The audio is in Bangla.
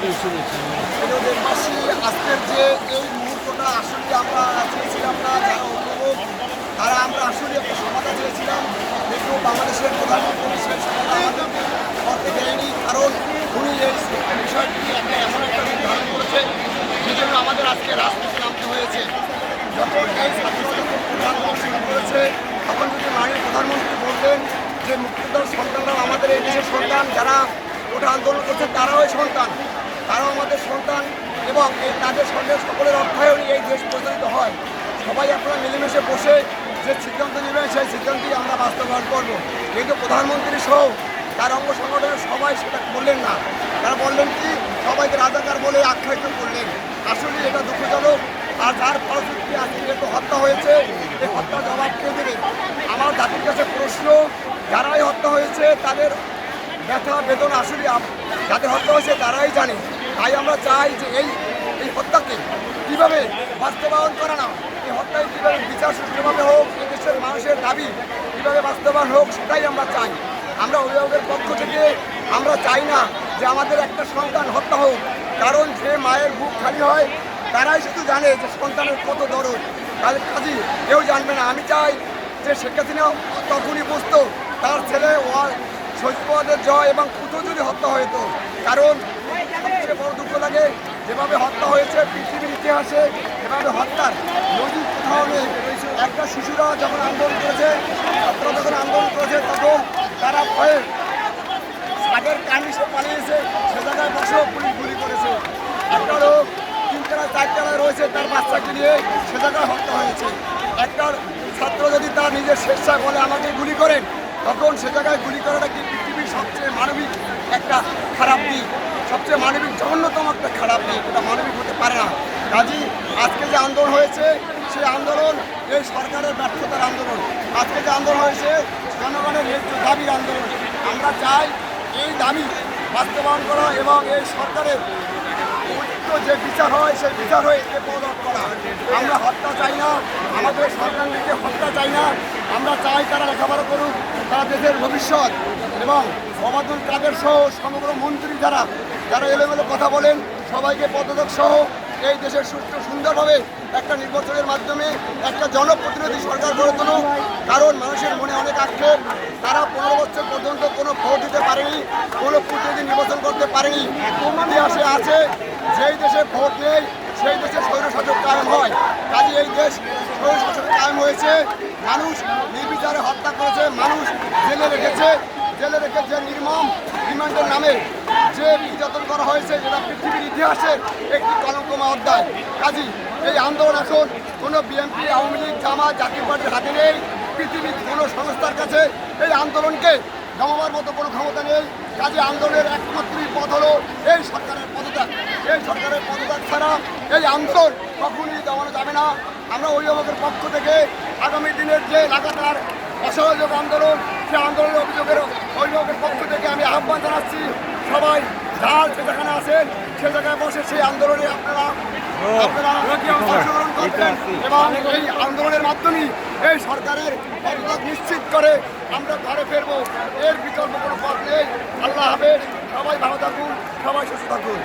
দেশবাসী আজকের যে এই মুহূর্তটা আসলে আমরা চেয়েছিলাম না, যারা অভিভাবক তারা আমরা আসলে একটা সমাধান চেয়েছিলাম, কিন্তু বাংলাদেশের প্রধানমন্ত্রী সেই সমাধান করতে দেয়নি। কারণ উনি এই বিষয়টি এমন একটা নির্ধারণ করেছে সেজন্য আমাদের আজকে রাজনীতি নামতে হয়েছে। যখন এই ছাত্ররা যখন প্রধানমন্ত্রী করেছে তখন যদি মাননীয় প্রধানমন্ত্রী বলতেন যে মুক্তিযোদ্ধার সন্তানরা আমাদের এই দেশের সন্তান, যারা ওটা আন্দোলন করছে তারাও সন্তান, তারাও আমাদের সন্তান, এবং এই তাদের সঙ্গে সকলের অর্থায়নে এই দেশ পরিচালিত হয়। সবাই আপনারা মিলেমিশে বসে যে সিদ্ধান্ত নেবেন সেই সিদ্ধান্তই আমরা বাস্তবায়ন করব। কিন্তু প্রধানমন্ত্রী সহ তার অঙ্গ সংগঠনের সবাই সেটা বললেন না। তারা বললেন কি সবাইকে রাজাকার বলে আখ্যায়িত করলেন। আসলে এটা দুঃখজনক। আর যার ফলশ্রুতি আজকে যেহেতু হত্যা হয়েছে, এই হত্যার জবাব কে দেবে? আমার জাতির কাছে প্রশ্ন, যারাই হত্যা হয়েছে তাদের ব্যথা বেদনা আসলে যাদের হত্যা হয়েছে তারাই জানে। তাই আমরা চাই যে এই হত্যাকে কীভাবে বাস্তবায়ন করা না, এই হত্যায় কীভাবে বিচার সুষ্ঠুভাবে হোক, এই দেশের মানুষের দাবি কীভাবে বাস্তবায়ন হোক সেটাই আমরা চাই। আমরা অভিভাবকের পক্ষ থেকে আমরা চাই না যে আমাদের একটা সন্তান হত্যা হোক, কারণ যে মায়ের বুক খালি হয় তারাই শুধু জানে যে সন্তানের কত দরদ, তাদের কাজী কেউ জানবে না। আমি চাই যে শেখ হাসিনা তখনই বুঝতো তার ছেলে শহীদের জয় এবং পুত্র যদি হত্যা হতো। কারণ সবচেয়ে বড় দুঃখ লাগে যেভাবে হত্যা হয়েছে পৃথিবীর ইতিহাসে এভাবে হত্যার নজির কোথাও নেই। একটা শিশুরা যখন আন্দোলন করেছে, ছাত্ররা যখন আন্দোলন করেছে তখন তারা ভয়ে সাগের কার্নিশে পালিয়েছে, সে জায়গায় বসেও পুলিশ গুলি করেছে। একটা লোক 3 তলায় রয়েছে তার বাচ্চাকে নিয়ে, সে জায়গায় হত্যা হয়েছে। একটা ছাত্র যদি তার নিজের স্বেচ্ছায় বলে আমাকে গুলি করেন, তখন সে জায়গায় গুলি করাটা কি পৃথিবীর সবচেয়ে মানবিক একটা খারাপ দিক, সবচেয়ে মানবিক জঘন্যতম একটা খারাপ দিক, এটা মানবিক হতে পারে না। কাজী আজকে যে আন্দোলন হয়েছে সেই আন্দোলন এই সরকারের ব্যর্থতার আন্দোলন। আজকে যে আন্দোলন হয়েছে জনগণের দাবির আন্দোলন। আমরা চাই এই দাবি বাস্তবায়ন করা এবং এই সরকারের যে বিচার হয় সেই বিচার হয়ে একে পদক করা। আমরা হত্যা চাই না, আমাদের সরকারকে হত্যা চাই না। আমরা চাই তারা লেখাপড়া করুক, তারা দেশের ভবিষ্যৎ, এবং ওবায়দুল কাদের সহ সমগ্র মন্ত্রী যারা এলোমেলো কথা বলেন সবাইকে পদত্যাগ সহ এই দেশের সুষ্ঠু সুন্দরভাবে একটা নির্বাচনের মাধ্যমে একটা জনপ্রতিনিধি সরকার গড়ে তুলুক। কারণ মানুষের মনে অনেক আক্ষেপ, তারা 15 বছর পর্যন্ত কোনো ভোট দিতে পারেনি, কোনো প্রতিনিধি নির্বাচন করতে পারেনি। ইতিহাসে আছে যেই দেশে ভোট নেই সেই দেশে স্বৈরশাসক কায়েম হয়। কাজে এই দেশ স্বৈরশাসক কায়েম হয়েছে, মানুষ নির্বিচারে হত্যা করেছে, মানুষ জেলে রেখে যে নির্মম রিমান্ডের নামে যে নির্যাতন করা হয়েছে এটা পৃথিবীর ইতিহাসের একটি কলঙ্কময় অধ্যায়। কাজী এই আন্দোলন এখন কোনো বিএনপি, আওয়ামী লীগ, জামাত, জাতীয় পার্টির হাতে নেই। পৃথিবীর কোনো সংস্থার কাছে এই আন্দোলনকে দমাবার মতো কোনো ক্ষমতা নেই। কাজে আন্দোলনের একমাত্রই পথ হলো এই সরকারের পদত্যাগ। এই সরকারের পদত্যাগ ছাড়া এই আন্দোলন কখনই দমানো যাবে না। আমরা অভিভাবকের পক্ষ থেকে আগামী দিনের যে লাগাতার অসহযোগ আন্দোলন, সে আন্দোলনের অভিভাবকের পক্ষ থেকে আমি আহ্বান জানাচ্ছি, সবাই যার যেখানে আছেন সে জায়গায় বসে সেই আন্দোলনে আপনারা অংশগ্রহণ করবেন এবং এই আন্দোলনের মাধ্যমে এই সরকারের পদত্যাগ নিশ্চিত করে আমরা ঘরে ফিরবো। এর বিকল্প কোনো পথ নেই। আল্লাহ হাফেজ, সবাই ভালো থাকুন, সবাই সুস্থ থাকুন।